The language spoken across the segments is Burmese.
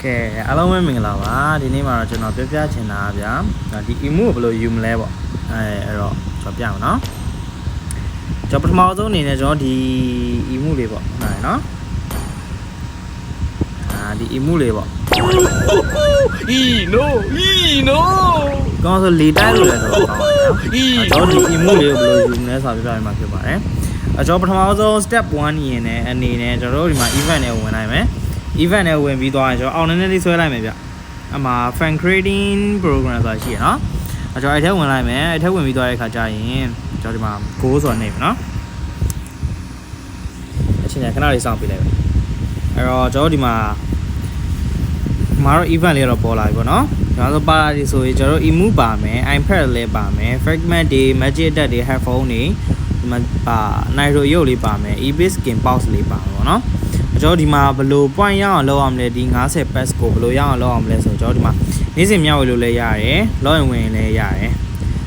ကဲအားလုံးပဲမင်္ဂလာပါဒီနေ့မှာတော့ကျွန်တော်ပြောပြချင်တာဗျာဒီ emu ကိုဘယ်လိုယူမလဲပေါ့အဲ့တော့ကျွန်တော်ပြအောင်နော်ကျွန်တော်ပထမဆုံးအနေနဲ့ကျွန်တော်ဒီ emu လေးပေါ့ဟုတ်တယ်နော်ဒီ emu လေးပေါ့ no ကောင်းဆိုလေတိုက်လို့လည်းတော့ကောင်းပါကျွန်တော်ဒီ emu လေးကိုဘယ်လိုယူမလဲဆိုတာပြပြမှာဖြစ်ပါတယ်ကျွန်တော်ပထမဆုံး step 1ရင်းနဲ့အနေနဲ့ကျွန်တော်တို့ဒီမှာ event နဲ့ဝင်နိုင်မယ်event နဲ့ဝင်ပြီးသွားရင်ကျွန်တော်အောင်နည်းနည်းလေးဆွဲလိုက်မယ်ဗျအမှာ fan creating program ဆိုတာရှိရနော်ကျွန်တော်အဲ့ထဲဝင်လိုက်မယ်အဲ့ထဲဝင်ပြီးသွားတဲ့အခါကျရင်ကျွန်တော်ဒီမှာ go ဆိုတာနေပြီနော်အချိန်နဲ့ခဏလေးစောင့်ပေးလိုက်ပဲအဲ့တော့ကျွန်တော်ဒီမှာတော့ event လေးတော့ပေါ်လာပြီပေါ့နော်ကျွန်တော်ပါလာပြီဆိုရင်ကျွန်တော် emu ပါမယ် iPad လည်းပါမယ် fragment တွေ magic တက်တွေ headphone တွေဒီမှာပါ nitro ရုပ်လေးပါမယ် ebis skin box လေးပါပေါ့နော်ကျွန်တော်ဒီမှာဘယ်လို point ရအောင်လုပ်အောင်လဲဒီ90 pass ကိုဘယ်လိုရအောင်လုပ်အောင်လဲဆိုတော့ကျွန်တော်ဒီမှာနေ့စဉ်မျှဝေလို့လည်းရတယ် log in ဝင်လည်းရတယ်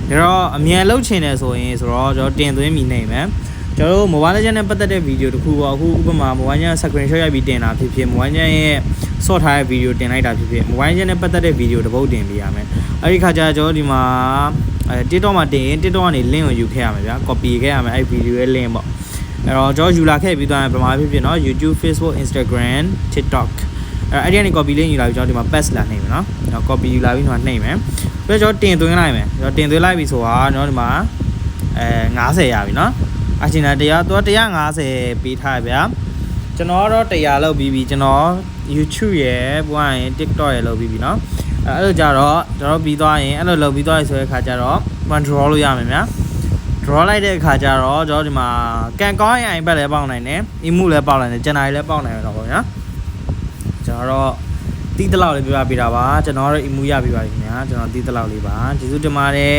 ဒါတော့အမြန်လုပ်ချင်တယ်ဆိုရင်ဆိုတော့ကျွန်တော်တင်သွင်းမိနေမယ်ကျွန်တော်တို့ Mobile Legends နဲ့ပတ်သက်တဲ့ဗီဒီယိုတစ်ခုပေါ့အခုဥပမာ Mobile Legends screenshot ရိုက်ပြီးတင်တာဖြစ်ဖြစ် Mobile Legends ရဲ့ ဆော့ထားတဲ့ဗီဒီယိုတင်လိုက်တာဖြစ်ဖြစ် Mobile Legends နဲ့ပတ်သက်တဲ့ဗီဒီယိုတစ်ပုဒ်တင်ပေးရမယ်အဲ့ဒီခါကျကျွန်တော်ဒီမှာ TikTok မှာတင်ရင် TikTok ကနေ link ကိုယူခဲ့ရမယ်ဗျာ copy ခဲ့ရမယ်အဲ့ဗီဒီယိုရဲ့ link ပေါ့အဲ့တော့ကျွန်တော်ယူလာခဲ့ပြီးသွားရင်ဗမာဖြစ်ဖြစ်เนาะ YouTube Facebook Instagram TikTok အဲ့ဒီကနေ copy link ယူလာပြီးကျွန်တော်ဒီမှာ paste လာနှိပ်မယ်เนาะ copy ယူလာပြီးတော့နှိပ်မယ်ပြီးတော့ကျွန်တော်တင်သွင်းလိုက်မယ်ကျွန်တော်တင်သွင်းလိုက်ပြီဆိုတာကျွန်တော်ဒီမှာ90ရပြီเนาะအချင်းတရားတော့150ပေးထားဗျာကျွန်တော်တော့100လောက်ပြီးပြီကျွန်တော် YouTube ရယ်ပွားရင် TikTok ရယ်လောက်ပြီးပြီเนาะအဲ့လိုကြတော့ကျွန်တော်ပြီးသွားရင်အဲ့လိုလောက်ပြီးသွားရဆိုတဲ့ခါကျတော့ one draw လို့ရမယ်ဗျာ draw လိုက်တဲ့အခါကျတော့ကျွန်တော်ဒီမှာကန်ကောင်းရင် iPad လည်းပေါက်နိုင်တယ် emu လည်းပေါက်နိုင်တယ် channel လည်းပေါက်နိုင်တယ်တော့ပေါ့ဗျာကျွန်တော်တော့တီးတလောက်လေးပြပြပေးတာပါကျွန်တော်တော့ emu ရပြီးပါပြီခင်ဗျာကျွန်တော်တီးတလောက်လေးပါကျေးဇူးတင်ပါတယ်